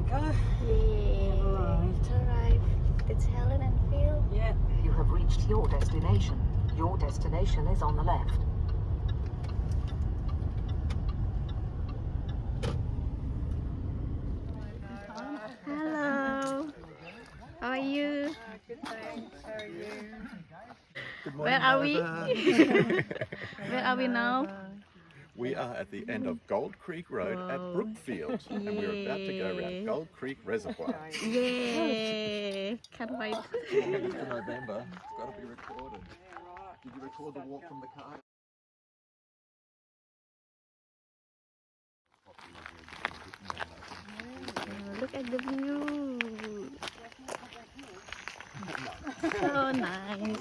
go. Yay. Arrived. Arrived. It's Helen and Phil. Yeah. You have reached your destination. Your destination is on the left. Hello. How are you? Good, thanks. How are you? Good Where morning, are we? Nova. Where are we now? We are at the end of Gold Creek Road at Wow. Brookfield, and we're about to go Yay. around Gold Creek Reservoir. Yay! Can't wait. It's for November. It's got to be recorded. Did you record the walk from the car? Oh, look at the view. So nice.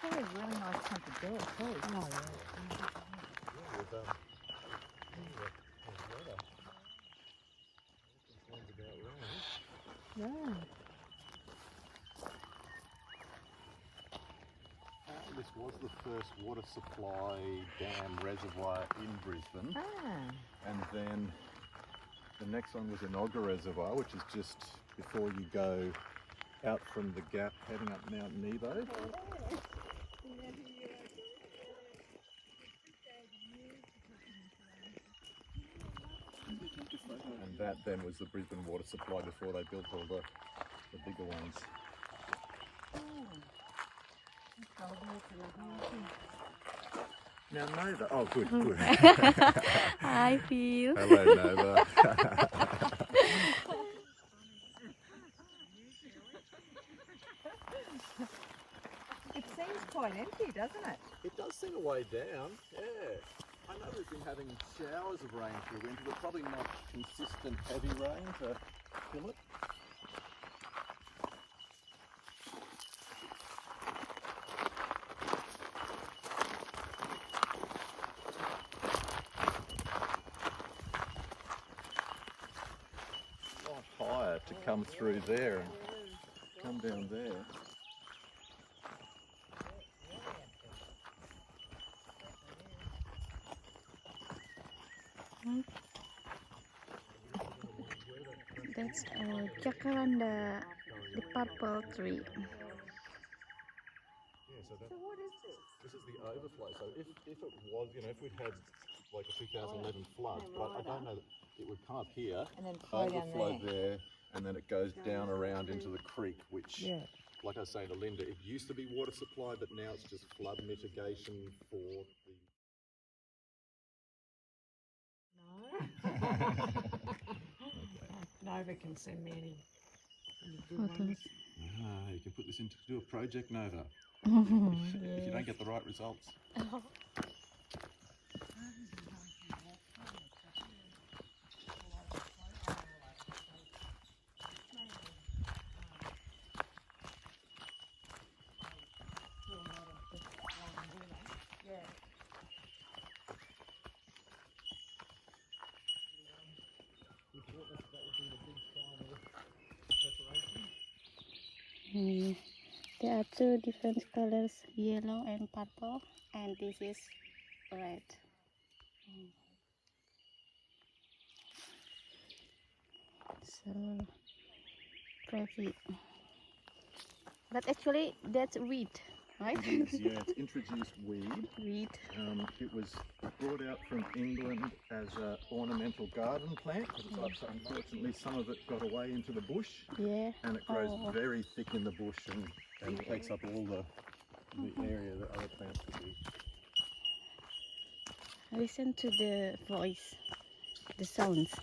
It's a really nice time to do it too. Oh, yeah. Yeah. This was the first water supply dam reservoir in Brisbane, and then the next one was Uluru Reservoir, which is just before you go out from the gap heading up Mount Nebo. And that then was the Brisbane water supply before they built all the bigger ones. Now Nova, oh good, good. Hi, Phil. Hello Nova. It seems quite empty, doesn't it? It does seem a way down, yeah. I know we've been having showers of rain through winter, but probably not consistent heavy rain to fill it. A lot higher to come through there and come down there. That's jacaranda, the purple tree. Yeah, so what is this? This is the overflow. So if it was, if we'd had like a 2011 flood, but I don't know that it would come up here, And then flow down overflow there. there, and then it goes down around into the creek, which, like I was saying to Linda, it used to be water supply, but now it's just flood mitigation for the... Nova can send me any good Photos. ones. Ah, you can put this into do a project, Nova, if you don't get the right results. There are two different colors, yellow and purple, and this is red. So pretty. But actually, that's wheat, right? It is, yeah, it's introduced weed. Wheat. It was brought out from England as an ornamental garden plant, but unfortunately some of it got away into the bush, Yeah. and it grows very thick in the bush and takes up all the area that other plants would be. Listen to the voice, the sounds.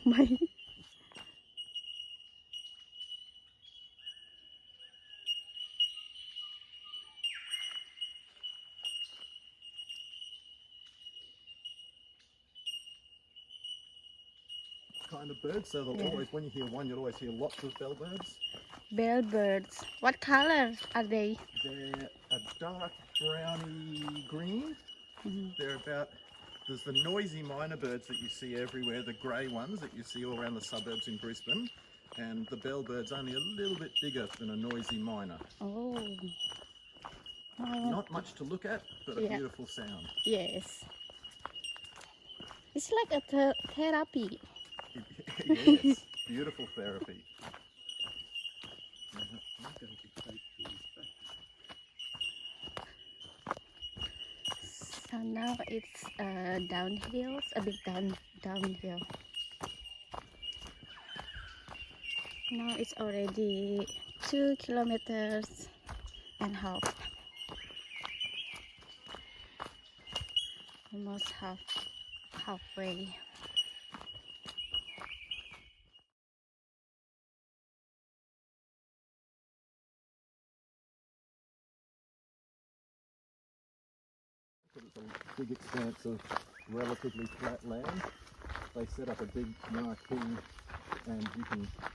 My. kind of birds. So they'll always, when you hear one, you'll always hear lots of bellbirds. Bellbirds. What color are they? They're a dark browny green. They're about, there's the noisy minor birds that you see everywhere, the grey ones that you see all around the suburbs in Brisbane, and the bellbird's only a little bit bigger than a noisy minor. Oh. Not much to look at, but a beautiful sound. Yes. It's like a therapy. Yes, beautiful therapy. So now it's downhill, a bit downhill. Now it's already 2.5 kilometers. Almost halfway. Because it's a big expanse of relatively flat land, they set up a big marquee, and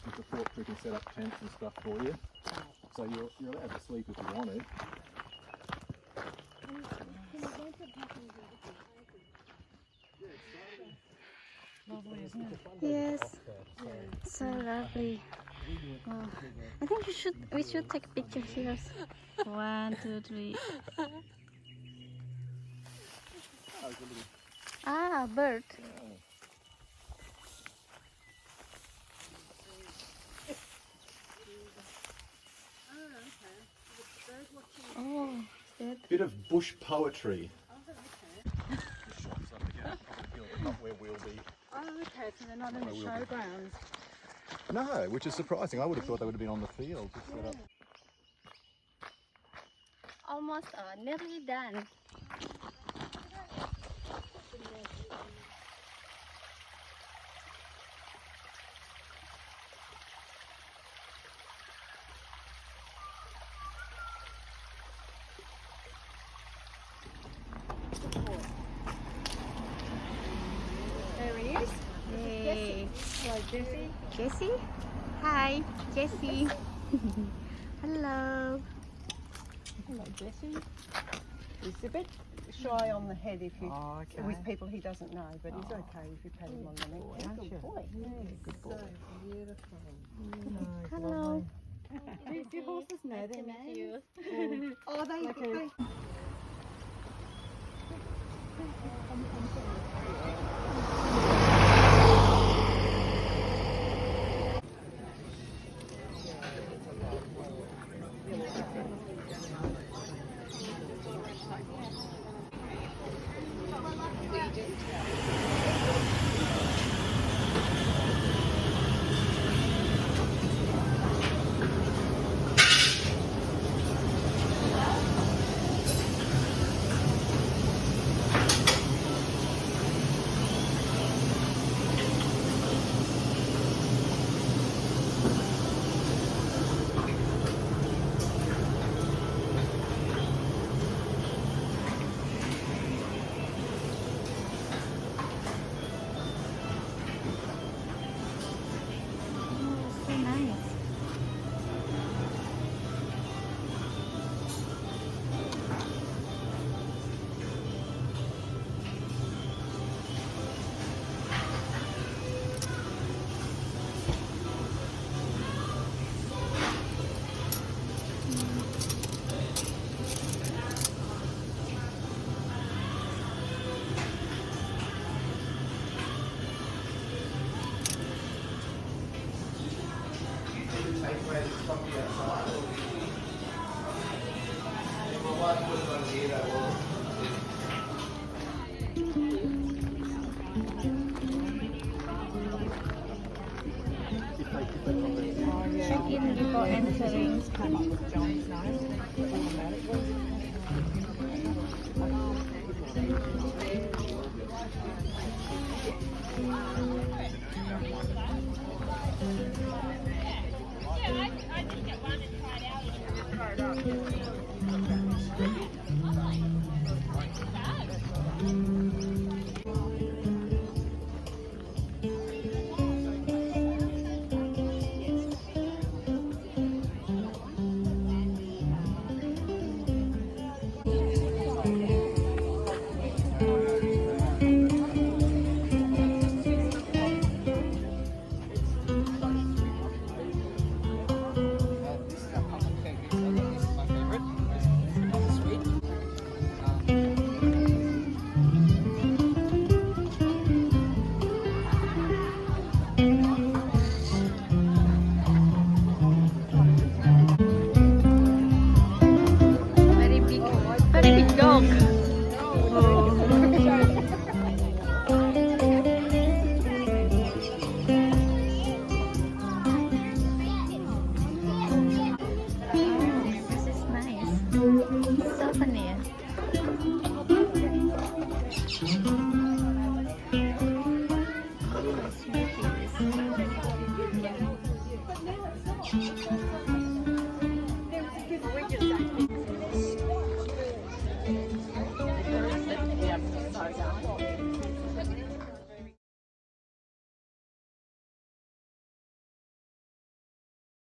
with the fork crew can set up tents and stuff for you. So you're allowed to sleep if you want to. Lovely, isn't it? Yes, so lovely. Wow. I think we should take a picture here. 1, 2, 3. Ah, bird. Oh, is that? Bit of bush poetry. The shops up again, on the hill, but not where we'll be. Oh, okay, so they're not in the showgrounds. No, which is surprising. I would have thought they would have been on the field. Just set up. Almost nearly done. There he is. Yay. Hello, Jessie. Jessie? Hi, Jessie. Hello. Hello, Jessie. He's a bit shy on the head if you with people he doesn't know, but he's okay if you pat him on the neck. Good boy. Good boy. So beautiful. Hello. Do your horses know their names? Oh, they. Check in before entering. Come up with John's name automatically. I did get one and tried out. apa nih ya?